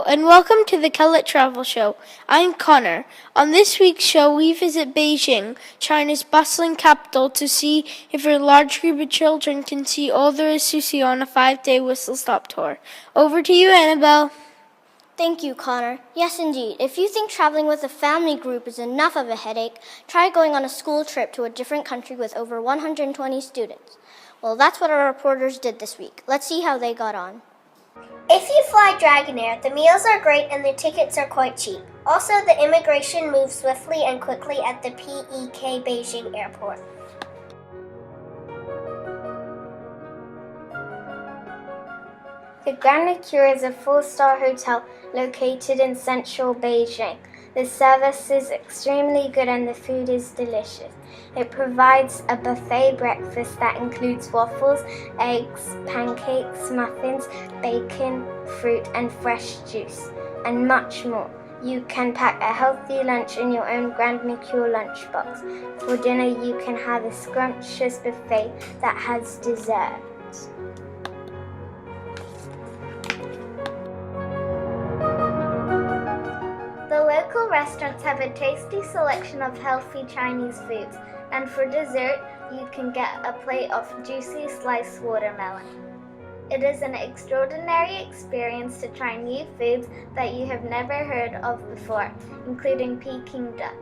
and welcome to the Kellett Travel Show. I'm Connor. On this week's show, we visit Beijing, China's bustling capital, to see if a large group of children can see all there is to see on a 5-day whistle-stop tour. Over to you, Annabelle. Thank you, Connor. Yes, indeed. If you think traveling with a family group is enough of a headache, try going on a school trip to a different country with over 120 students. Well, that's what our reporters did this week. Let's see how they got on. If you fly Dragonair, the meals are great and the tickets are quite cheap. Also, the immigration moves swiftly and quickly at the PEK Beijing airport. The Grand Mercure is a 4-star hotel located in central Beijing. The service is extremely good and the food is delicious. It provides a buffet breakfast that includes waffles, eggs, pancakes, muffins, bacon, fruit and fresh juice, and much more. You can pack a healthy lunch in your own Grand Mercure lunchbox. For dinner, you can have a scrumptious buffet that has dessert. The local restaurants have a tasty selection of healthy Chinese foods, and for dessert, you can get a plate of juicy sliced watermelon. It is an extraordinary experience to try new foods that you have never heard of before, including Peking duck.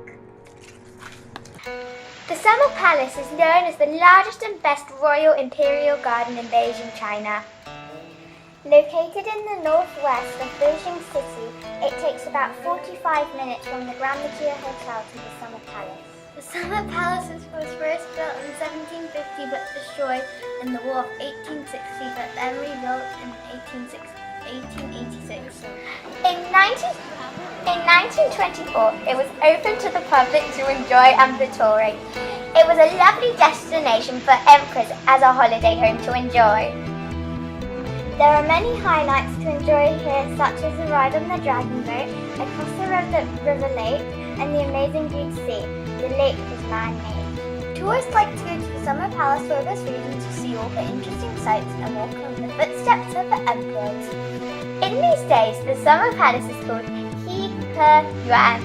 The Summer Palace is known as the largest and best royal imperial garden in Beijing, China. Located in the northwest of Beijing City, it takes about 45 minutes from the Grand Mercure Hotel to the Summer Palace. The Summer Palace was first built in 1750 but destroyed in the War of 1860, but then rebuilt in 1886. In 1924, it was open to the public to enjoy and for touring. It was a lovely destination for emperors as a holiday home to enjoy. There are many highlights to enjoy here, such as the ride on the dragon boat, across the river lake, and the amazing view to see. The lake is man-made. Tourists like to go to the Summer Palace for this reason, to see all the interesting sights and walk on the footsteps of the emperors. In these days, the Summer Palace is called Yuan,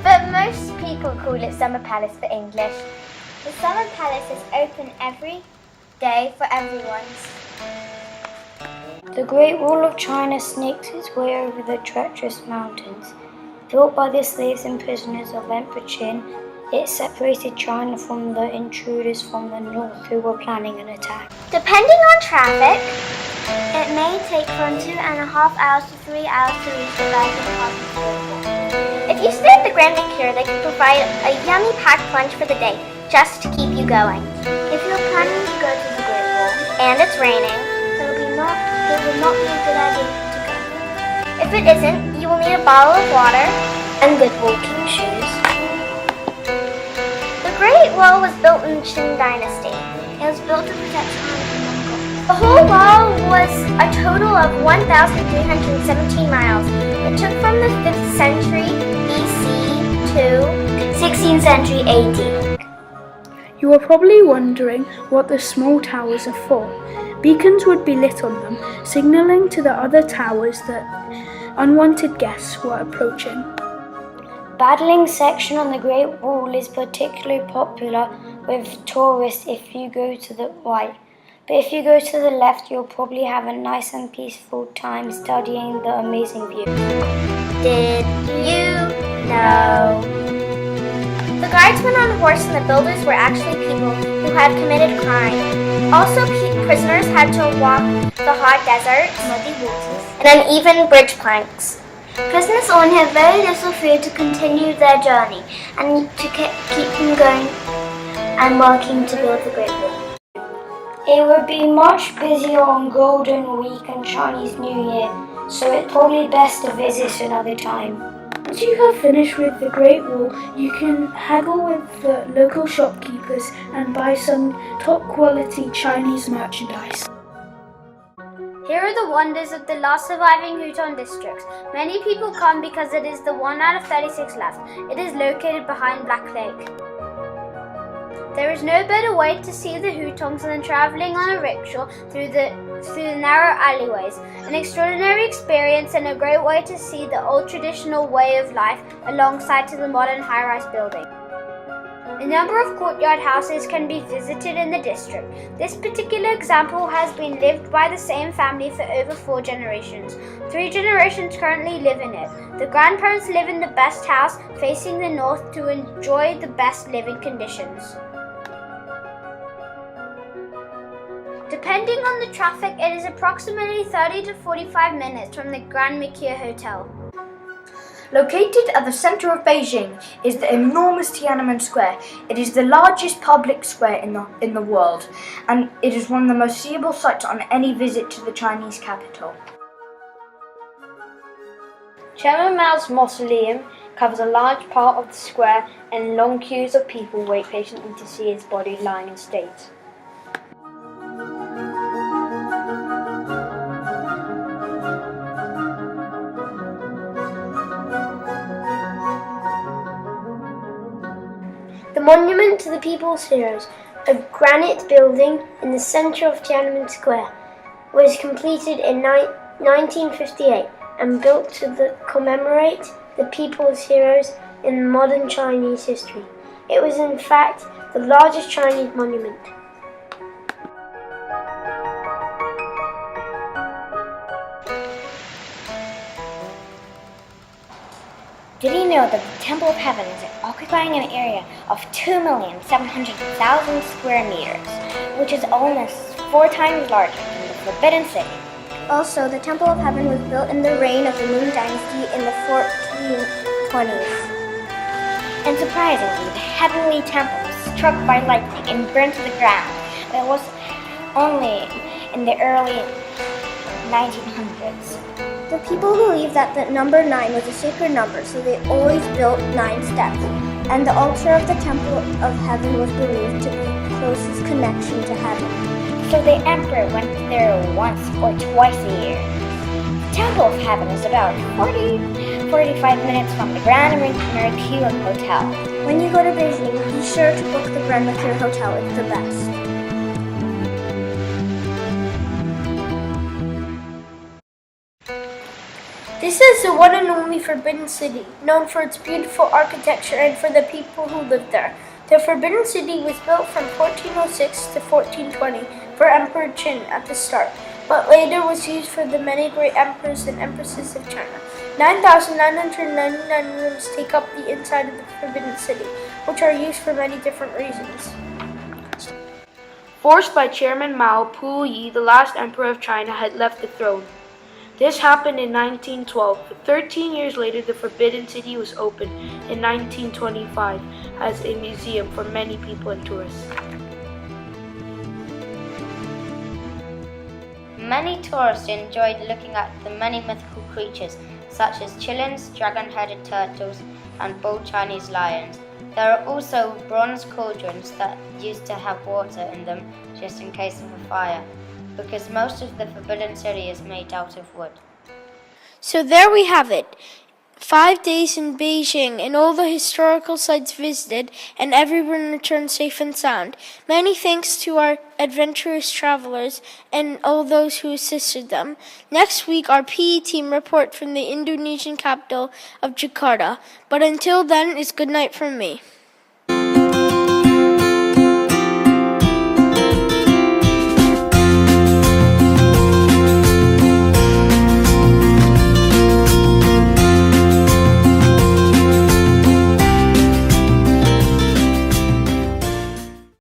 but most people call it Summer Palace for English. The Summer Palace is open every day for everyone. The Great Wall of China snakes its way over the treacherous mountains. Built by the slaves and prisoners of Emperor Qin, it separated China from the intruders from the north who were planning an attack. Depending on traffic, it may take from 2.5 hours to 3 hours to reach the Beijing Hospital. If you stay at the Grand Mercure, they can provide a yummy packed lunch for the day, just to keep you going. If you're planning to go to the Great Wall and it's raining, it will not be a good idea to go. If it isn't, you will need a bottle of water And good walking shoes. The Great Wall was built in the Qin Dynasty. It was built to protect China from Mongols. The whole wall was a total of 1,317 miles. It took from the 5th century BC to 16th century AD. You are probably wondering what the small towers are for. Beacons would be lit on them, signalling to the other towers that unwanted guests were approaching. Battling section on the Great Wall is particularly popular with tourists if you go to the right. But if you go to the left, you'll probably have a nice and peaceful time studying the amazing view. Did you know? The guardsmen on horse and the builders were actually people who had committed crime. Also, prisoners had to walk the hot desert, muddy waters, and uneven bridge planks. Prisoners only have very little food to continue their journey and to keep them going and working to build the Great Wall. It would be much busier on Golden Week and Chinese New Year, so it's probably best to visit another time. Once you have finished with the Great Wall, you can haggle with the local shopkeepers and buy some top quality Chinese merchandise. Here are the wonders of the last surviving Hutong districts. Many people come because it is the one out of 36 left. It is located behind Black Lake. There is no better way to see the hutongs than travelling on a rickshaw through the narrow alleyways. An extraordinary experience and a great way to see the old traditional way of life alongside to the modern high-rise building. A number of courtyard houses can be visited in the district. This particular example has been lived by the same family for over 4 generations. 3 generations currently live in it. The grandparents live in the best house facing the north to enjoy the best living conditions. Depending on the traffic, it is approximately 30 to 45 minutes from the Grand Mercure Hotel. Located at the center of Beijing is the enormous Tiananmen Square. It is the largest public square in the world, and it is one of the most seeable sights on any visit to the Chinese capital. Chairman Mao's mausoleum covers a large part of the square, and long queues of people wait patiently to see his body lying in state. The monument to the People's Heroes, a granite building in the center of Tiananmen Square, was completed in 1958 and built to commemorate the People's Heroes in modern Chinese history. It was in fact the largest Chinese monument. Did you know that the Temple of Heaven is occupying an area of 2,700,000 square meters, which is almost 4 times larger than the Forbidden City? Also, the Temple of Heaven was built in the reign of the Ming Dynasty in the 1420s. And surprisingly, the heavenly temple was struck by lightning and burned to the ground. It was only in the early 1900s. The people believed that the number 9 was a sacred number, so they always built 9 steps, and the altar of the Temple of Heaven was believed to be the closest connection to heaven. So the emperor went there once or twice a year. The Temple of Heaven is about 45 minutes from the Grand Mercure Hotel. When you go to Beijing, be sure to book the Grand Mercure Hotel. It's the best. This is the one and only Forbidden City, known for its beautiful architecture and for the people who live there. The Forbidden City was built from 1406 to 1420 for Emperor Qin at the start, but later was used for the many great emperors and empresses of China. 9,999 rooms take up the inside of the Forbidden City, which are used for many different reasons. Forced by Chairman Mao, Pu Yi, the last emperor of China, had left the throne. This happened in 1912, but 13 years later the Forbidden City was opened in 1925 as a museum for many people and tourists. Many tourists enjoyed looking at the many mythical creatures such as chillins, dragon-headed turtles, and bull Chinese lions. There are also bronze cauldrons that used to have water in them just in case of a fire, because most of the Forbidden City is made out of wood. So there we have it. 5 days in Beijing and all the historical sites visited, and everyone returned safe and sound. Many thanks to our adventurous travelers and all those who assisted them. Next week, our PE team report from the Indonesian capital of Jakarta. But until then, it's good night from me.